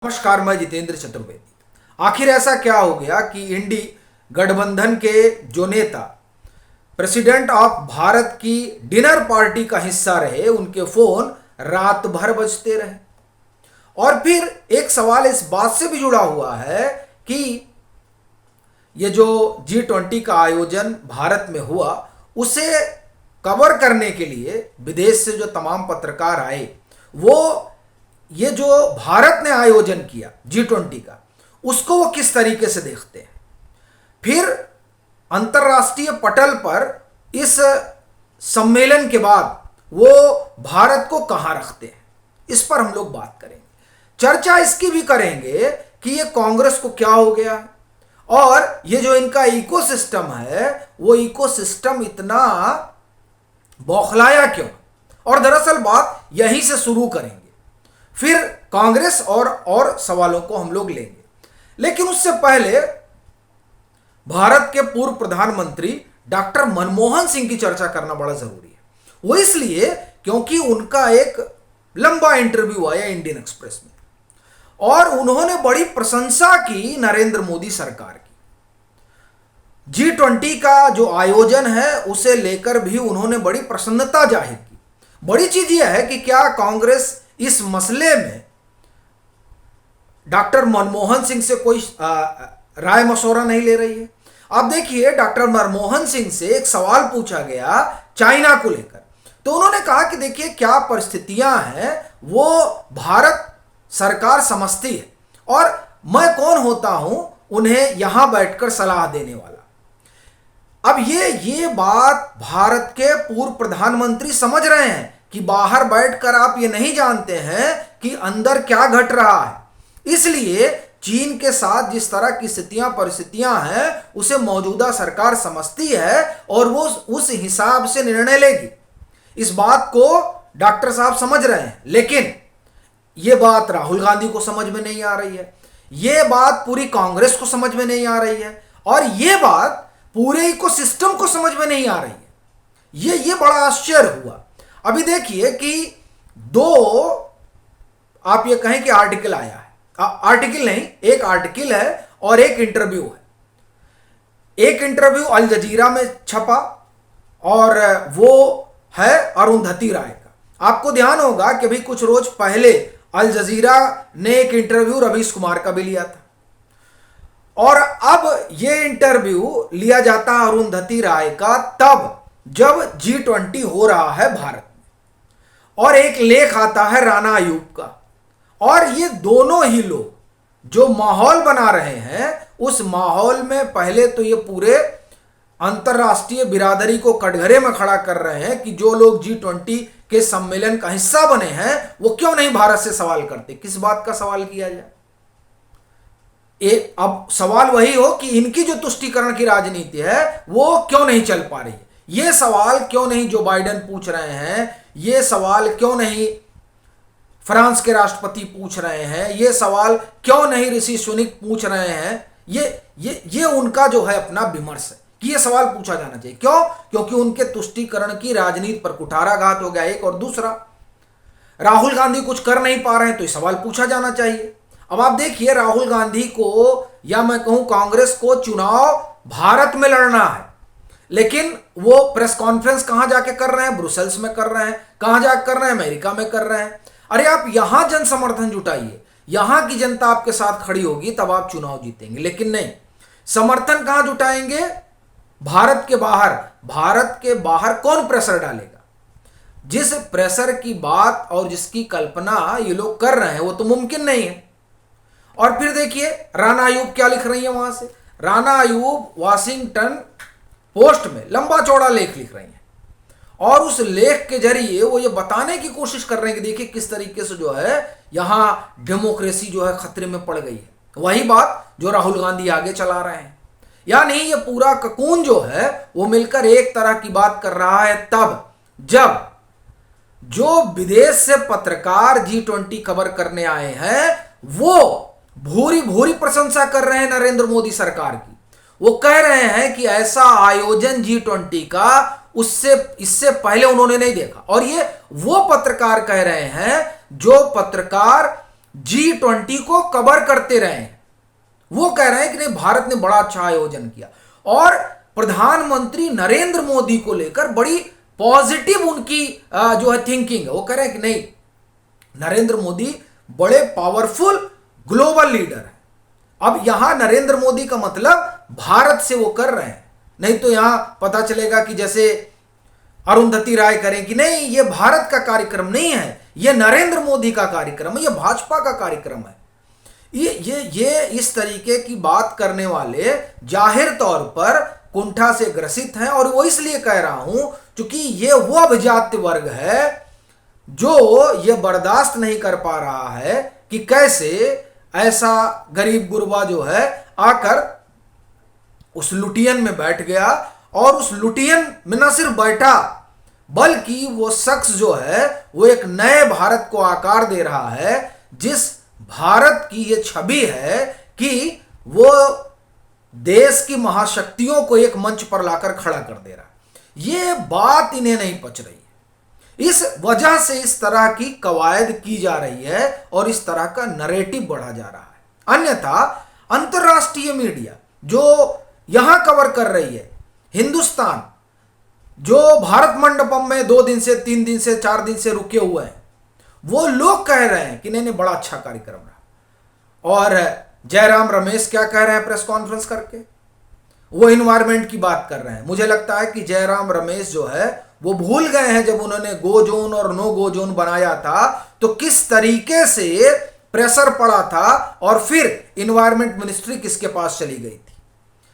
नमस्कार, मैं जितेंद्र चतुर्वेदी। आखिर ऐसा क्या हो गया कि इंडी गठबंधन के जो नेता प्रेसिडेंट ऑफ भारत की डिनर पार्टी का हिस्सा रहे, उनके फोन रात भर बजते रहे। और फिर एक सवाल इस बात से भी जुड़ा हुआ है कि ये जो G20 का आयोजन भारत में हुआ, उसे कवर करने के लिए विदेश से जो तमाम पत्रकार आए, वो ये जो भारत ने आयोजन किया G20 का, उसको वो किस तरीके से देखते हैं। फिर अंतर्राष्ट्रीय पटल पर इस सम्मेलन के बाद वो भारत को कहां रखते हैं, इस पर हम लोग बात करेंगे। चर्चा इसकी भी करेंगे कि ये कांग्रेस को क्या हो गया है और ये जो इनका इकोसिस्टम है, वो इकोसिस्टम इतना बौखलाया क्यों, और दरअसल बात यहीं से शुरू करेंगे। फिर कांग्रेस और सवालों को हम लोग लेंगे, लेकिन उससे पहले भारत के पूर्व प्रधानमंत्री डॉक्टर मनमोहन सिंह की चर्चा करना बड़ा जरूरी है। वो इसलिए क्योंकि उनका एक लंबा इंटरव्यू आया इंडियन एक्सप्रेस में और उन्होंने बड़ी प्रशंसा की नरेंद्र मोदी सरकार की। G20 का जो आयोजन है उसे लेकर भी उन्होंने बड़ी प्रसन्नता जाहिर की। बड़ी चीज यह है कि क्या कांग्रेस इस मसले में डॉक्टर मनमोहन सिंह से कोई राय मशवरा नहीं ले रही है। अब देखिए, डॉक्टर मनमोहन सिंह से एक सवाल पूछा गया चाइना को लेकर, तो उन्होंने कहा कि देखिए क्या परिस्थितियां हैं वो भारत सरकार समझती है और मैं कौन होता हूं उन्हें यहां बैठकर सलाह देने वाला। अब ये बात भारत के पूर्व प्रधानमंत्री समझ रहे हैं कि बाहर बैठकर आप ये नहीं जानते हैं कि अंदर क्या घट रहा है, इसलिए चीन के साथ जिस तरह की परिस्थितियां हैं उसे मौजूदा सरकार समझती है और वो उस हिसाब से निर्णय लेगी। इस बात को डॉक्टर साहब समझ रहे हैं, लेकिन ये बात राहुल गांधी को समझ में नहीं आ रही है, ये बात पूरी कांग्रेस को समझ में नहीं आ रही है और ये बात पूरे इकोसिस्टम को समझ में नहीं आ रही है। ये बड़ा आश्चर्य हुआ। अभी देखिए कि दो, आप ये कहें कि आर्टिकल आया है, आर्टिकल नहीं, एक आर्टिकल है और एक इंटरव्यू है। एक इंटरव्यू अल जजीरा में छपा और वो है अरुंधति राय का। आपको ध्यान होगा कि अभी कुछ रोज पहले अल जजीरा ने एक इंटरव्यू रवीश कुमार का भी लिया था और अब ये इंटरव्यू लिया जाता है अरुंधति राय का तब जब G20 हो रहा है भारत में, और एक लेख आता है राणा अयूब का, और ये दोनों ही लोग जो माहौल बना रहे हैं उस माहौल में पहले तो ये पूरे अंतर्राष्ट्रीय बिरादरी को कटघरे में खड़ा कर रहे हैं कि जो लोग G20 के सम्मेलन का हिस्सा बने हैं वो क्यों नहीं भारत से सवाल करते। किस बात का सवाल किया जाए? अब सवाल वही हो कि इनकी जो तुष्टीकरण की राजनीति है वो क्यों नहीं चल पा रही है। ये सवाल क्यों नहीं जो बाइडेन पूछ रहे हैं, ये सवाल क्यों नहीं फ्रांस के राष्ट्रपति पूछ रहे हैं, ये सवाल क्यों नहीं ऋषि सुनक पूछ रहे हैं। ये उनका जो है अपना विमर्श है कि ये सवाल पूछा जाना चाहिए। क्यों? क्योंकि उनके तुष्टीकरण की राजनीति पर कुठाराघात हो गया एक, और दूसरा राहुल गांधी कुछ कर नहीं पा रहे हैं तो ये सवाल पूछा जाना चाहिए। अब आप देखिए, राहुल गांधी को या मैं कहूं कांग्रेस को चुनाव भारत में लड़ना है, लेकिन वो प्रेस कॉन्फ्रेंस कहां जाके कर रहे हैं? ब्रुसेल्स में कर रहे हैं। कहां जाकर कर रहे हैं? अमेरिका में कर रहे हैं। अरे आप यहां जन समर्थन जुटाइए, यहां की जनता आपके साथ खड़ी होगी तब आप चुनाव जीतेंगे, लेकिन नहीं, समर्थन कहां जुटाएंगे? भारत के बाहर। भारत के बाहर कौन प्रेशर डालेगा? जिस प्रेशर की बात और जिसकी कल्पना ये लोग कर रहे हैं वो तो मुमकिन नहीं है। और फिर देखिए राणा अयूब क्या लिख रही है वहां से। राणा अयूब वाशिंगटन पोस्ट में लंबा चौड़ा लेख लिख रही हैं और उस लेख के जरिए वो ये बताने की कोशिश कर रहे हैं कि देखिए किस तरीके से जो है यहां डेमोक्रेसी जो है खतरे में पड़ गई है। वही बात जो राहुल गांधी आगे चला रहे हैं, यानी ये पूरा ककून जो है वो मिलकर एक तरह की बात कर रहा है तब जब जो विदेश से पत्रकार G20 कवर करने आए हैं वो भूरी भूरी प्रशंसा कर रहे हैं नरेंद्र मोदी सरकार की। वो कह रहे हैं कि ऐसा आयोजन G20 का इससे पहले उन्होंने नहीं देखा। और ये वो पत्रकार कह रहे हैं जो पत्रकार G20 को कवर करते रहे हैं। वो कह रहे हैं कि नहीं, भारत ने बड़ा अच्छा आयोजन किया, और प्रधानमंत्री नरेंद्र मोदी को लेकर बड़ी पॉजिटिव उनकी जो है थिंकिंग है। वो कह रहे हैं कि नहीं, नरेंद्र मोदी बड़े पावरफुल ग्लोबल लीडर है। अब यहां नरेंद्र मोदी का मतलब भारत से वो कर रहे हैं, नहीं तो यहां पता चलेगा कि जैसे अरुंधति राय करें कि नहीं, ये भारत का कार्यक्रम नहीं है, ये नरेंद्र मोदी का कार्यक्रम है, ये भाजपा का कार्यक्रम है। ये इस तरीके की बात करने वाले जाहिर तौर पर कुंठा से ग्रसित हैं, और वो इसलिए कह रहा हूं क्योंकि ये वो अभिजात्य वर्ग है जो ये बर्दाश्त नहीं कर पा रहा है कि कैसे ऐसा गरीब गुरबा जो है आकर उस लुटियन में बैठ गया, और उस लुटियन में न सिर्फ बैठा बल्कि वो शख्स जो है वो एक नए भारत को आकार दे रहा है, जिस भारत की ये छवि है कि वो देश की महाशक्तियों को एक मंच पर लाकर खड़ा कर दे रहा है। ये बात इन्हें नहीं पच रही है, इस वजह से इस तरह की कवायद की जा रही है और इस तरह का नैरेटिव बढ़ा जा रहा है। अन्यथा अंतर्राष्ट्रीय मीडिया जो यहां कवर कर रही है, हिंदुस्तान जो भारत मंडपम में 2 दिन से 3 दिन से 4 दिन से रुके हुए हैं, वो लोग कह रहे हैं कि नहीं बड़ा अच्छा कार्यक्रम रहा। और जयराम रमेश क्या कह रहे हैं प्रेस कॉन्फ्रेंस करके, वो इन्वायरमेंट की बात कर रहे हैं। मुझे लगता है कि जयराम रमेश जो है वो भूल गए हैं, जब उन्होंने गो जोन और नो गो जोन बनाया था तो किस तरीके से प्रेशर पड़ा था और फिर इन्वायरमेंट मिनिस्ट्री किसके पास चली गई थी।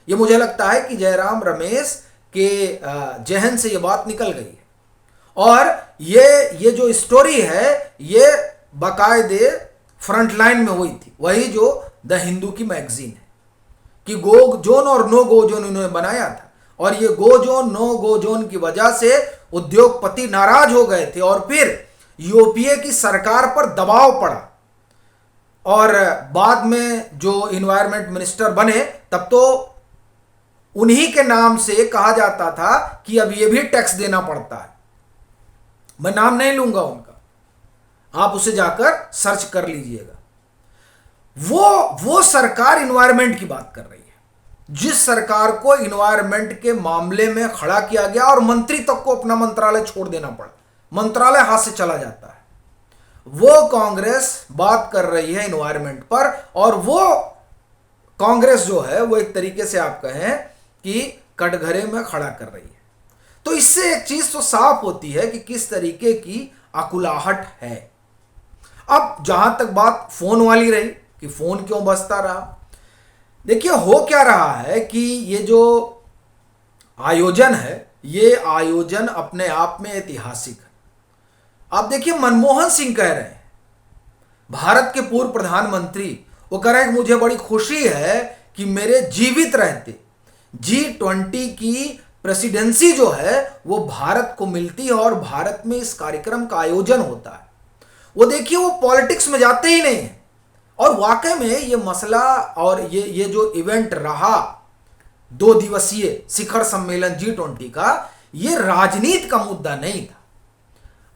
ये मुझे लगता है कि जयराम रमेश के जहन से ये बात निकल गई है, और ये जो स्टोरी है ये बाकायदे फ्रंटलाइन में हुई थी, वही जो द हिंदू की मैगजीन है कि गो जोन और नो गो जोन इन्होंने बनाया था, और ये गो जोन नो गो जोन की वजह से उद्योगपति नाराज हो गए थे, और फिर यूपीए की सरकार पर दबाव पड़ा, और बाद में जो इन्वायरमेंट मिनिस्टर बने तब तो उन्हीं के नाम से कहा जाता था कि अब ये भी टैक्स देना पड़ता है। मैं नाम नहीं लूंगा उनका, आप उसे जाकर सर्च कर लीजिएगा। वो सरकार इन्वायरमेंट की बात कर रही है, जिस सरकार को इन्वायरमेंट के मामले में खड़ा किया गया और मंत्री तक को अपना मंत्रालय छोड़ देना पड़ा, मंत्रालय हाथ से चला जाता है, वो कांग्रेस बात कर रही है इन्वायरमेंट पर। और वो कांग्रेस जो है वो एक तरीके से आप कहें कि कटघरे में खड़ा कर रही है। तो इससे एक चीज तो साफ होती है कि किस तरीके की अकुलाहट है। अब जहां तक बात फोन वाली रही कि फोन क्यों बजता रहा, देखिए हो क्या रहा है कि ये जो आयोजन है ये आयोजन अपने आप में ऐतिहासिक है। आप देखिए मनमोहन सिंह कह रहे हैं, भारत के पूर्व प्रधानमंत्री, वो कह रहे हैं कि मुझे बड़ी खुशी है कि मेरे जीवित रहते G20 की प्रेसिडेंसी जो है वो भारत को मिलती है और भारत में इस कार्यक्रम का आयोजन होता है। वो देखिए वो पॉलिटिक्स में जाते ही नहीं है, और वाकई में ये मसला और ये जो इवेंट रहा 2 दिवसीय शिखर सम्मेलन G20 का, ये राजनीति का मुद्दा नहीं था।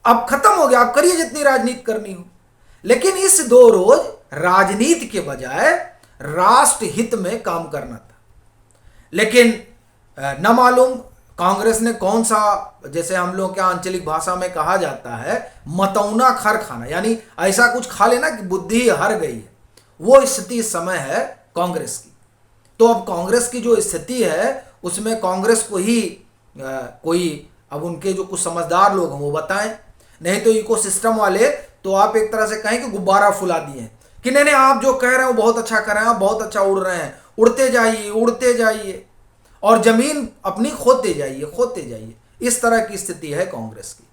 अब खत्म हो गया, आप करिए जितनी राजनीति करनी हो, लेकिन इस 2 रोज राजनीति के बजाय राष्ट्र हित में काम करना था। लेकिन न मालूम कांग्रेस ने कौन सा, जैसे हम लोग के आंचलिक भाषा में कहा जाता है, मतौना खर खाना, यानी ऐसा कुछ खा लेना कि बुद्धि हर गई है, वो स्थिति इस समय है कांग्रेस की। तो अब कांग्रेस की जो स्थिति है उसमें कांग्रेस को ही कोई, अब उनके जो कुछ समझदार लोग हैं वो बताएं, नहीं तो इकोसिस्टम वाले तो आप एक तरह से कहें कि गुब्बारा फुला दिए कि नहीं आप जो कह रहे हैं वो बहुत अच्छा कर रहे हैं, आप बहुत अच्छा उड़ रहे हैं, उड़ते जाइए और जमीन अपनी खोते जाइए। इस तरह की स्थिति है कांग्रेस की।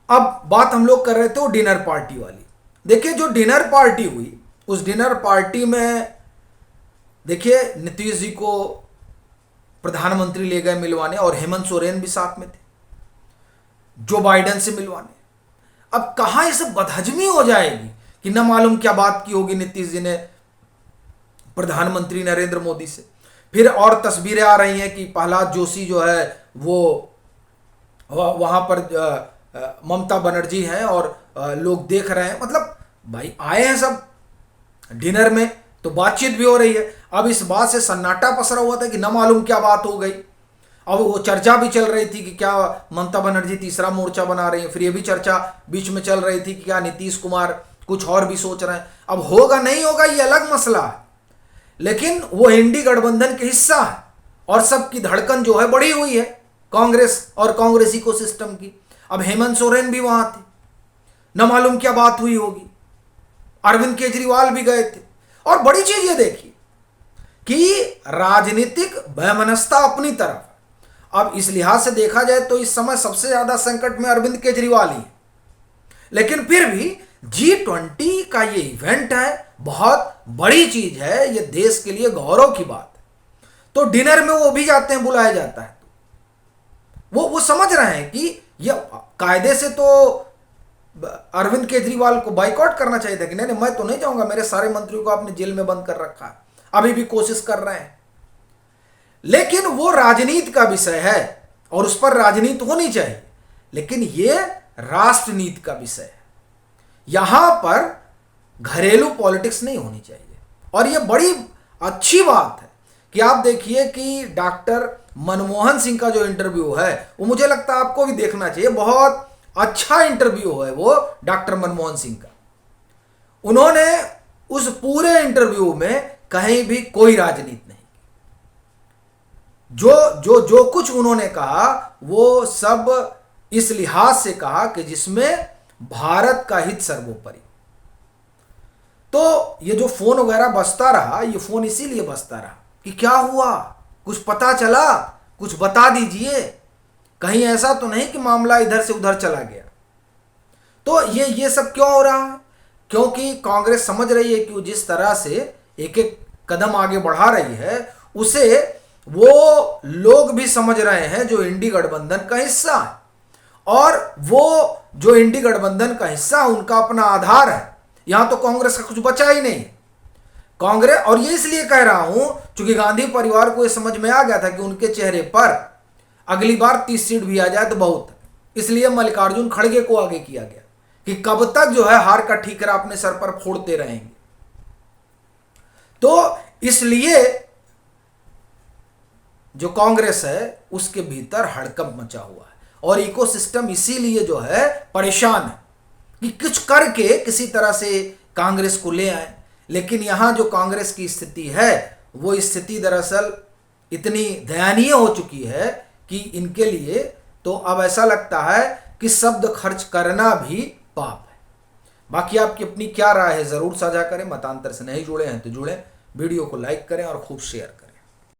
अब बात हम लोग कर रहे थे वो डिनर पार्टी वाली। देखिए जो डिनर पार्टी हुई, उस डिनर पार्टी में देखिए नीतीश जी को प्रधानमंत्री ले गए मिलवाने, और हेमंत सोरेन भी साथ में थे जो बाइडेन से मिलवाने। अब कहां ये सब बदहजमी हो जाएगी कि न मालूम क्या बात की होगी नीतीश जी ने प्रधानमंत्री नरेंद्र मोदी से। फिर और तस्वीरें आ रही हैं कि प्रहलाद जोशी जो है वो वहां पर ममता बनर्जी हैं और लोग देख रहे हैं। मतलब भाई आए हैं सब डिनर में, तो बातचीत भी हो रही है। अब इस बात से सन्नाटा पसरा हुआ था कि न मालूम क्या बात हो गई। अब वो चर्चा भी चल रही थी कि क्या ममता बनर्जी तीसरा मोर्चा बना रही है, फिर ये भी चर्चा बीच में चल रही थी कि क्या नीतीश कुमार कुछ और भी सोच रहे हैं। अब होगा नहीं होगा ये अलग मसला है, लेकिन वो इंडी गठबंधन के हिस्सा है और सबकी धड़कन जो है बढ़ी हुई है कांग्रेस और कांग्रेस इकोसिस्टम की। अब हेमंत सोरेन भी वहां थे, न मालूम क्या बात हुई होगी। अरविंद केजरीवाल भी गए थे। और बड़ी चीज ये देखिए कि राजनीतिक वैमनस्यता अपनी तरफ। अब इस लिहाज से देखा जाए तो इस समय सबसे ज्यादा संकट में अरविंद केजरीवाल ही है, लेकिन फिर भी G20 का ये इवेंट है, बहुत बड़ी चीज है, ये देश के लिए गौरव की बात है। तो डिनर में वो भी जाते हैं, बुलाया जाता है। वो समझ रहे हैं कि ये कायदे से तो अरविंद केजरीवाल को बाइकआउट करना चाहिए था कि नहीं मैं तो नहीं जाऊंगा, मेरे सारे मंत्रियों को आपने जेल में बंद कर रखा है, अभी भी कोशिश कर रहे हैं। लेकिन वो राजनीति का विषय है और उस पर राजनीति होनी चाहिए, लेकिन ये राष्ट्रनीति का विषय है। यहां पर घरेलू पॉलिटिक्स नहीं होनी चाहिए। और ये बड़ी अच्छी बात है कि आप देखिए कि डॉक्टर मनमोहन सिंह का जो इंटरव्यू है वो मुझे लगता है आपको भी देखना चाहिए। बहुत अच्छा इंटरव्यू है वो डॉक्टर मनमोहन सिंह का। उन्होंने उस पूरे इंटरव्यू में कहीं भी कोई राजनीति नहीं, जो कुछ उन्होंने कहा वो सब इस लिहाज से कहा कि जिसमें भारत का हित सर्वोपरि। तो ये जो फोन वगैरह बजता रहा, ये फोन इसीलिए बजता रहा कि क्या हुआ, कुछ पता चला, कुछ बता दीजिए, कहीं ऐसा तो नहीं कि मामला इधर से उधर चला गया। तो ये सब क्यों हो रहा है? क्योंकि कांग्रेस समझ रही है कि वो जिस तरह से एक एक कदम आगे बढ़ा रही है उसे वो लोग भी समझ रहे हैं जो इंडी गठबंधन का हिस्सा है। और वो जो इंडी गठबंधन का हिस्सा उनका अपना आधार है। यहां तो कांग्रेस का कुछ बचा ही नहीं कांग्रेस। और ये इसलिए कह रहा हूं क्योंकि गांधी परिवार को यह समझ में आ गया था कि उनके चेहरे पर अगली बार 30 सीट भी आ जाए तो बहुत है। इसलिए मल्लिकार्जुन खड़गे को आगे किया गया कि कब तक जो है हार का ठीकरा अपने सर पर फोड़ते रहेंगे। तो इसलिए जो कांग्रेस है उसके भीतर हड़कंप मचा हुआ है और इकोसिस्टम इसीलिए जो है परेशान है कि कुछ करके किसी तरह से कांग्रेस को ले आए। लेकिन यहां जो कांग्रेस की स्थिति है वो स्थिति दरअसल इतनी दयनीय हो चुकी है कि इनके लिए तो अब ऐसा लगता है कि शब्द खर्च करना भी पाप है। बाकी आपकी अपनी क्या राय है जरूर साझा करें। मतांतर से नहीं जुड़े हैं तो जुड़ें, वीडियो को लाइक करें और खूब शेयर करें।